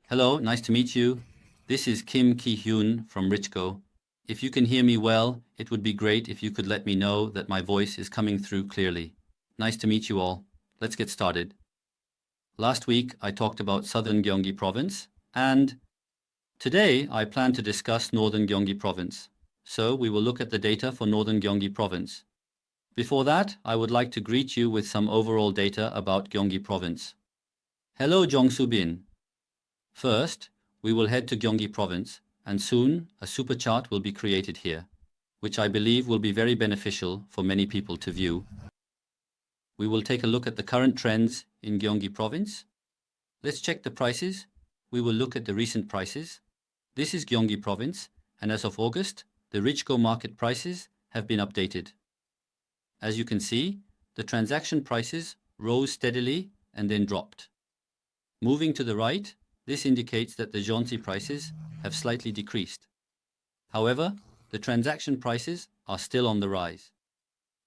Hello, nice to meet you. This is Kim Ki-hyun from Richgo. If you can hear me well, it would be great if you could let me know that my voice is coming through clearly. Nice to meet you all. Let's get started. Last week, I talked about southern Gyeonggi province, and today I plan to discuss northern Gyeonggi province. So we will look at the data for northern Gyeonggi province. Before that, I would like to greet you with some overall data about Gyeonggi province. Hello, Jong-soo-bin. First, we will head to Gyeonggi province, and soon a super chart will be created here, which I believe will be very beneficial for many people to view. We will take a look at the current trends in Gyeonggi province. Let's check the prices. We will look at the recent prices. This is Gyeonggi province, and as of August, the Richgo market prices have been updated. As you can see, the transaction prices rose steadily and then dropped. Moving to the right, this indicates that the Jeonsi prices have slightly decreased. However, the transaction prices are still on the rise.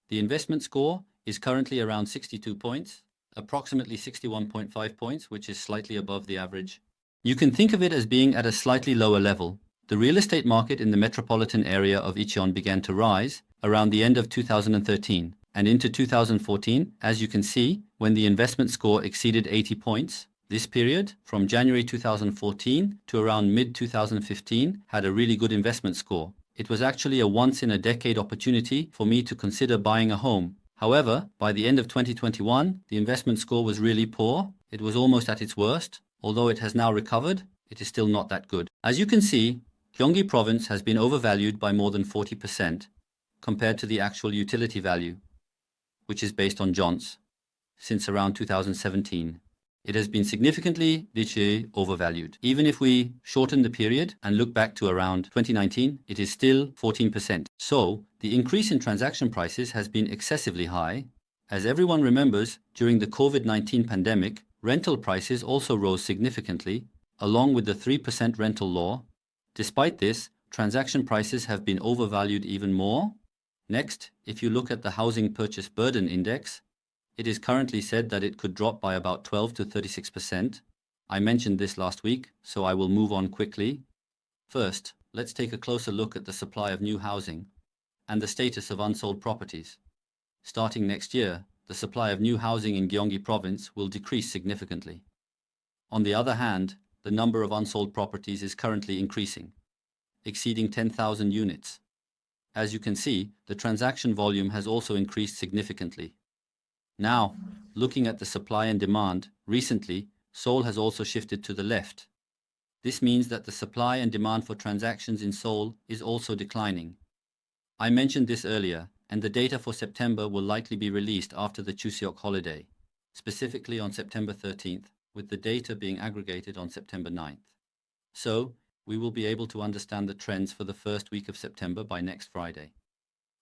The investment score is currently around 62 points, approximately 61.5 points, which is slightly above the average. You can think of it as being at a slightly lower level. The real estate market in the metropolitan area of Incheon began to rise around the end of 2013 and into 2014, as you can see, when the investment score exceeded 80 points. This period, from January 2014 to around mid-2015, had a really good investment score. It was actually a once-in-a-decade opportunity for me to consider buying a home. However, by the end of 2021, the investment score was really poor. It was almost at its worst. Although it has now recovered, it is still not that good. As you can see, Gyeonggi province has been overvalued by more than 40% compared to the actual utility value, which is based on Jeonse, since around 2017. It has been significantly overvalued. Even if we shorten the period and look back to around 2019, it is still 14%. So, the increase in transaction prices has been excessively high. As everyone remembers, during the COVID-19 pandemic, rental prices also rose significantly, along with the 3% rental law. Despite this, transaction prices have been overvalued even more. Next, if you look at the Housing Purchase Burden Index, it is currently said that it could drop by about 12 to 36%. I mentioned this last week, so I will move on quickly. First, let's take a closer look at the supply of new housing and the status of unsold properties. Starting next year, the supply of new housing in Gyeonggi province will decrease significantly. On the other hand, the number of unsold properties is currently increasing, exceeding 10,000 units. As you can see, the transaction volume has also increased significantly. Now, looking at the supply and demand, recently, Seoul has also shifted to the left. This means that the supply and demand for transactions in Seoul is also declining. I mentioned this earlier, and the data for September will likely be released after the Chuseok holiday, specifically on September 13th, with the data being aggregated on September 9th. So, we will be able to understand the trends for the first week of September by next Friday.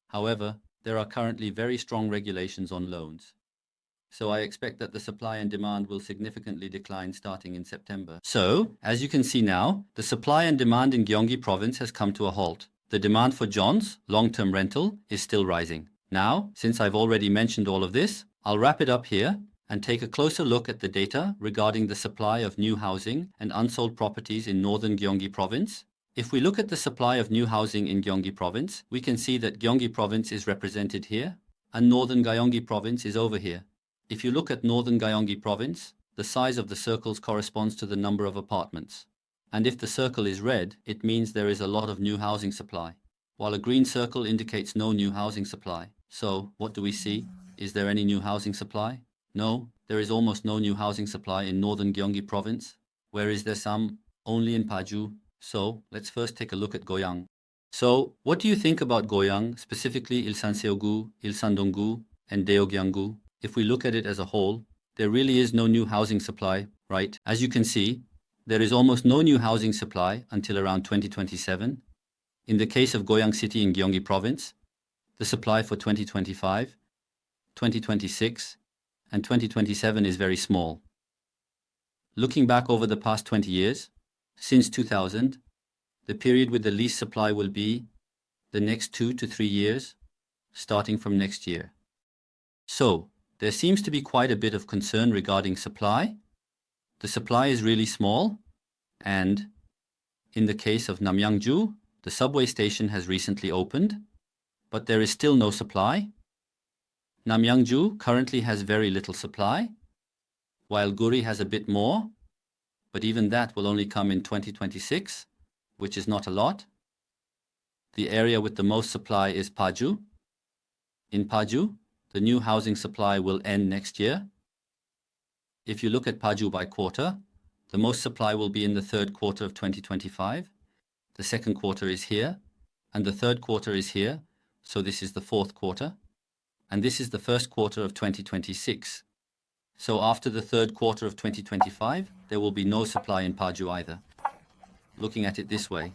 However, there are currently very strong regulations on loans. So I expect that the supply and demand will significantly decline starting in September. So, as you can see now, the supply and demand in Gyeonggi province has come to a halt. The demand for Jeonse, long-term rental, is still rising. Now, since I've already mentioned all of this, I'll wrap it up here and take a closer look at the data regarding the supply of new housing and unsold properties in northern Gyeonggi province. If we look at the supply of new housing in Gyeonggi province, we can see that Gyeonggi province is represented here and northern Gyeonggi province is over here. If you look at northern Gyeonggi province, the size of the circles corresponds to the number of apartments. And if the circle is red, it means there is a lot of new housing supply, while a green circle indicates no new housing supply. So, what do we see? Is there any new housing supply? No, there is almost no new housing supply in northern Gyeonggi province. Where is there some? Only in Paju. So, let's first take a look at Goyang. So, what do you think about Goyang, specifically Ilsan-seogu, Ilsan-dong-gu, and Daeogyeong-gu? If we look at it as a whole, there really is no new housing supply, right? As you can see, there is almost no new housing supply until around 2027. In the case of Goyang City in Gyeonggi province, the supply for 2025, 2026, and 2027 is very small. Looking back over the past 20 years, since 2000, the period with the least supply will be the next 2 to 3 years, starting from next year. So, There seems to be quite a bit of concern regarding supply. The supply is really small, and in the case of Namyangju, the subway station has recently opened, but there is still no supply. Namyangju currently has very little supply, while Guri has a bit more, but even that will only come in 2026, which is not a lot. The area with the most supply is Paju. In Paju, the new housing supply will end next year. If you look at Paju by quarter, the most supply will be in the third quarter of 2025. The second quarter is here, and the third quarter is here, so this is the fourth quarter. And this is the first quarter of 2026. So after the third quarter of 2025, there will be no supply in Paju either. Looking at it this way,